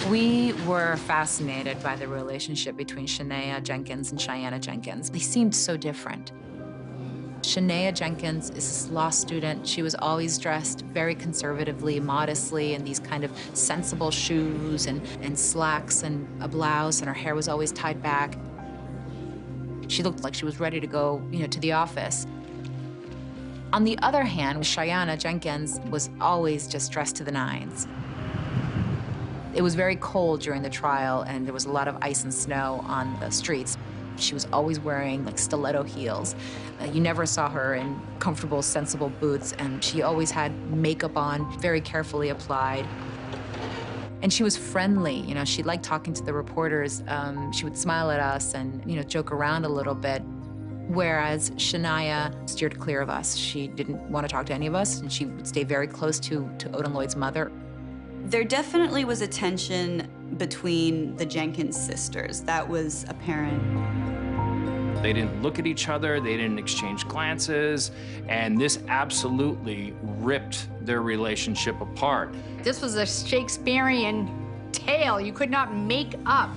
We were fascinated by the relationship between Shayanna Jenkins and Shayanna Jenkins. They seemed so different. Shayanna Jenkins is this law student. She was always dressed very conservatively, modestly, in these kind of sensible shoes and slacks and a blouse, and her hair was always tied back. She looked like she was ready to go, to the office. On the other hand, Shayanna Jenkins was always just dressed to the nines. It was very cold during the trial, and there was a lot of ice and snow on the streets. She was always wearing stiletto heels. You never saw her in comfortable, sensible boots, and she always had makeup on, very carefully applied. And she was friendly, she liked talking to the reporters. She would smile at us and, joke around a little bit. Whereas Shayanna steered clear of us. She didn't want to talk to any of us, and she would stay very close to Odin Lloyd's mother. There definitely was a tension between the Jenkins sisters. That was apparent. They didn't look at each other, they didn't exchange glances, and this absolutely ripped their relationship apart. This was a Shakespearean tale you could not make up.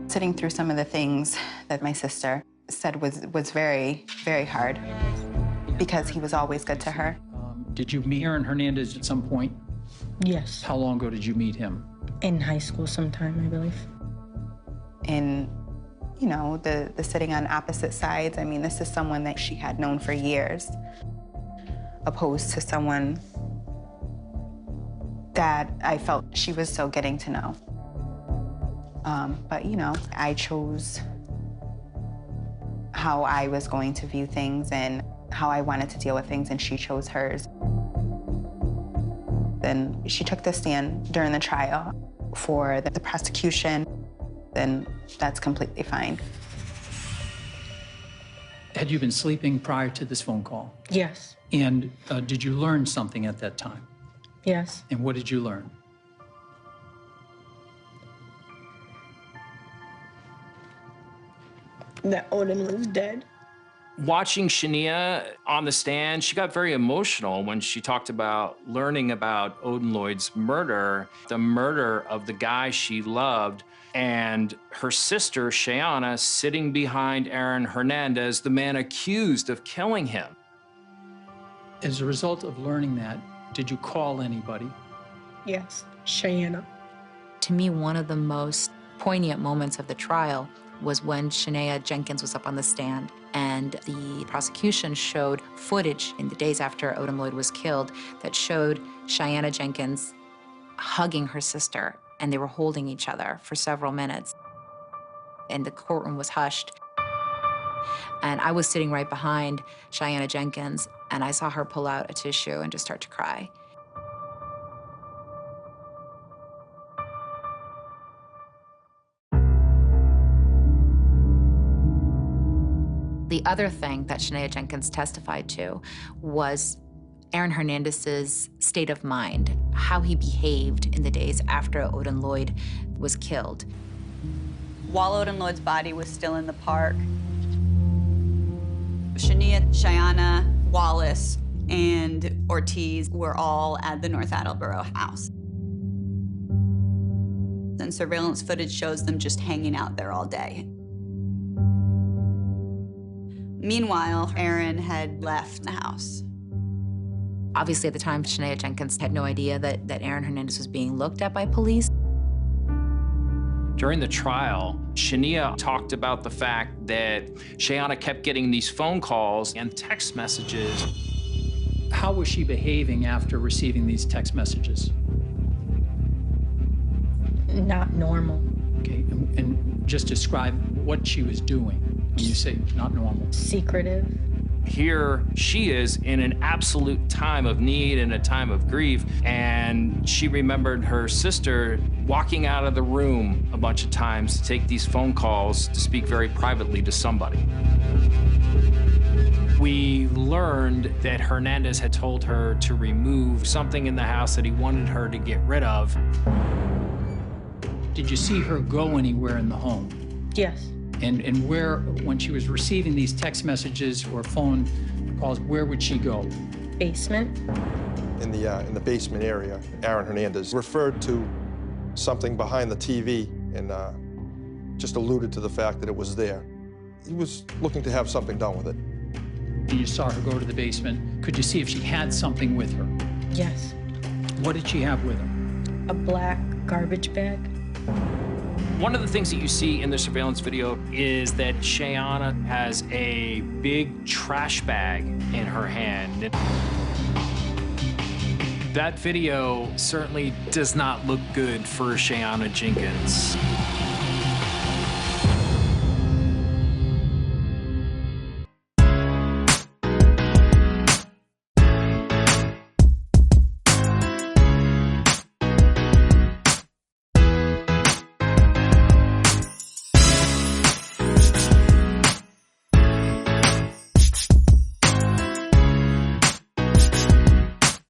Sitting through some of the things that my sister said was very, very hard because he was always good to her. Did you meet Aaron Hernandez at some point? Yes. How long ago did you meet him? In high school sometime, I believe. In, the sitting on opposite sides, I mean, this is someone that she had known for years, opposed to someone that I felt she was still getting to know. But, I chose how I was going to view things and how I wanted to deal with things, and she chose hers. Then she took the stand during the trial for the prosecution, then that's completely fine. Had you been sleeping prior to this phone call? Yes. And did you learn something at that time? Yes. And what did you learn? That Odin was dead. Watching Shaneah on the stand, she got very emotional when she talked about learning about Odin Lloyd's murder, the murder of the guy she loved, and her sister, Shayanna, sitting behind Aaron Hernandez, the man accused of killing him. As a result of learning that, did you call anybody? Yes, Shayanna. To me, one of the most poignant moments of the trial was when Shayanna Jenkins was up on the stand, and the prosecution showed footage in the days after Odin Lloyd was killed that showed Shayanna Jenkins hugging her sister, and they were holding each other for several minutes. And the courtroom was hushed. And I was sitting right behind Shayanna Jenkins, and I saw her pull out a tissue and just start to cry. The other thing that Shayanna Jenkins testified to was Aaron Hernandez's state of mind, how he behaved in the days after Odin Lloyd was killed. While Odin Lloyd's body was still in the park, Shaneah, Shayanna, Wallace, and Ortiz were all at the North Attleboro house. And surveillance footage shows them just hanging out there all day. Meanwhile, Aaron had left the house. Obviously, at the time, Shayanna Jenkins had no idea that Aaron Hernandez was being looked at by police. During the trial, Shaneah talked about the fact that Shayanna kept getting these phone calls and text messages. How was she behaving after receiving these text messages? Not normal. Okay, and just describe what she was doing when you say not normal. Secretive. Here she is in an absolute time of need and a time of grief, and she remembered her sister walking out of the room a bunch of times to take these phone calls to speak very privately to somebody. We learned that Hernandez had told her to remove something in the house that he wanted her to get rid of. Did you see her go anywhere in the home? Yes. And where, when she was receiving these text messages or phone calls, where would she go? Basement. in the basement area, Aaron Hernandez, referred to something behind the TV and just alluded to the fact that it was there. He was looking to have something done with it. You saw her go to the basement. Could you see if she had something with her? Yes. What did she have with her? A black garbage bag. One of the things that you see in the surveillance video is that Shayanna has a big trash bag in her hand. That video certainly does not look good for Shayanna Jenkins.